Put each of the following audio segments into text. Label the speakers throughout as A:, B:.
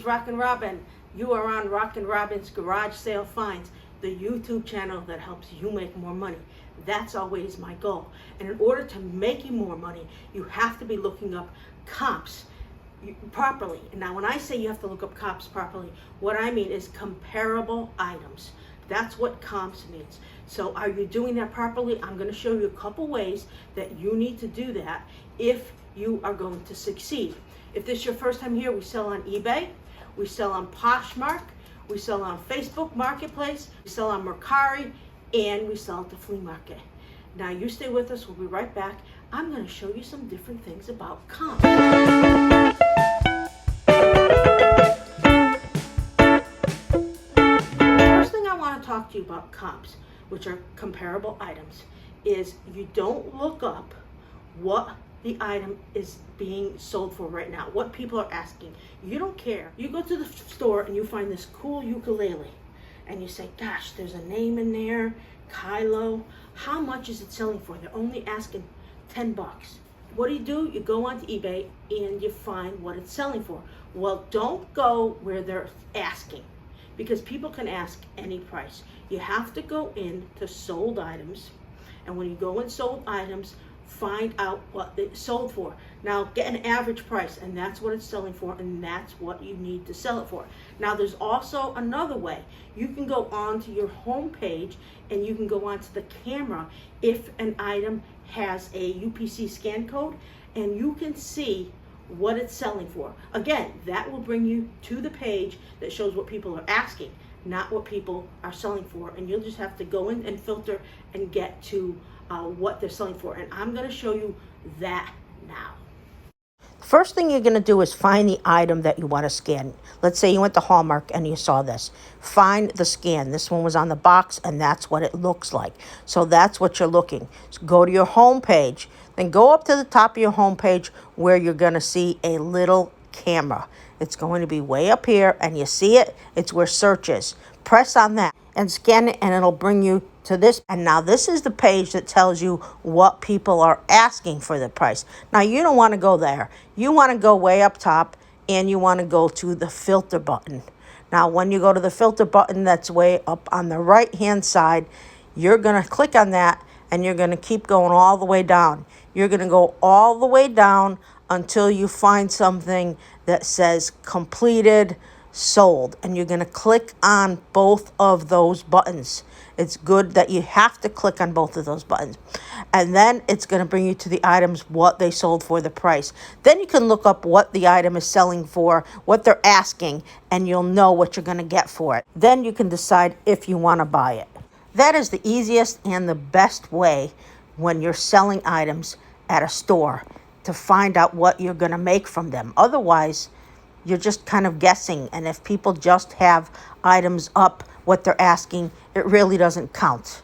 A: RockinRobin. You are on RockinRobin's Garage Sale Finds, the YouTube channel that helps you make more money. That's always my goal. And in order to make you more money, you have to be looking up comps properly. Now, when I say you have to look up comps properly, what I mean is comparable items. That's what comps means. So are you doing that properly? I'm going to show you a couple ways that you need to do that if you are going to succeed. If this is your first time here, we sell on eBay, we sell on Poshmark, we sell on Facebook Marketplace, we sell on Mercari, and we sell at the flea market. Now you stay with us, we'll be right back. I'm going to show you some different things about comps. Talk to you about comps, which are comparable items, is you don't look up what the item is being sold for right now, what people are asking. You don't care. You go to the store and you find this cool ukulele and you say, gosh, there's a name in there, Kylo. How much is it selling for? They're only asking 10 bucks. What do? You go onto eBay and you find what it's selling for. Well, don't go where they're asking, because people can ask any price. You have to go into sold items, and when you go in sold items, find out what they sold for. Now get an average price, and that's what it's selling for, and that's what you need to sell it for. Now there's also another way. You can go onto your home page and you can go onto the camera if an item has a UPC scan code, and you can see what it's selling for. Again, that will bring you to the page that shows what people are asking, not what people are selling for. And you'll just have to go in and filter and get to what they're selling for. And I'm going to show you that now. First thing you're going to do is find the item that you want to scan. Let's say you went to Hallmark and you saw this. Find the scan. This one was on the box, and that's what it looks like. So that's what you're looking. So go to your home page. Then go up to the top of your home page where you're going to see a little camera. It's going to be way up here, and you see it. It's where search is. Press on that and scan it, and it'll bring you to this. And now this is the page that tells you what people are asking for the price. Now you don't want to go there. You want to go way up top, and you want to go to the filter button. Now when you go to the filter button that's way up on the right hand side, you're going to click on that, and you're going to keep going all the way down. You're going to go all the way down until you find something that says completed, sold, and you're going to click on both of those buttons. It's good that you have to click on both of those buttons, and then it's going to bring you to the items, what they sold for, the price. Then you can look up what the item is selling for, what they're asking, and you'll know what you're going to get for it. Then you can decide if you want to buy it. That is the easiest and the best way when you're selling items at a store to find out what you're going to make from them. Otherwise, you're just kind of guessing, and if people just have items up, what they're asking, it really doesn't count.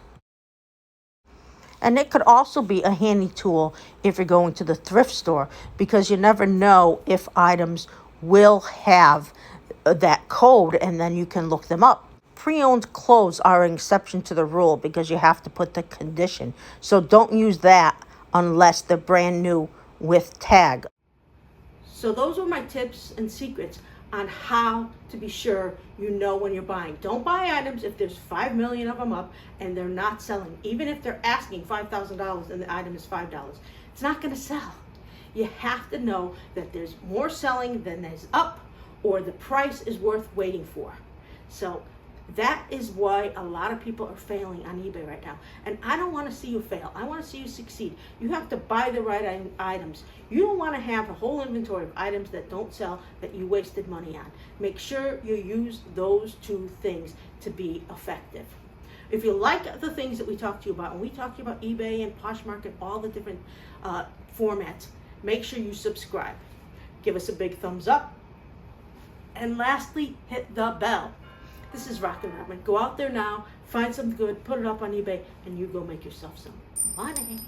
A: And it could also be a handy tool if you're going to the thrift store, because you never know if items will have that code, and then you can look them up. Pre-owned clothes are an exception to the rule because you have to put the condition. So don't use that unless they're brand new with tag. So those are my tips and secrets on how to be sure you know when you're buying. Don't buy items if there's 5 million of them up and they're not selling. Even if they're asking $5,000 and the item is $5, it's not going to sell. You have to know that there's more selling than there's up, or the price is worth waiting for. So that is why a lot of people are failing on eBay right now. And I don't want to see you fail. I want to see you succeed. You have to buy the right items. You don't want to have a whole inventory of items that don't sell that you wasted money on. Make sure you use those two things to be effective. If you like the things that we talked to you about, and we talked to you about eBay and Poshmark and all the different formats, make sure you subscribe. Give us a big thumbs up. And lastly, hit the bell. This is RockinRobin. Go out there now, find something good, put it up on eBay, and you go make yourself some money.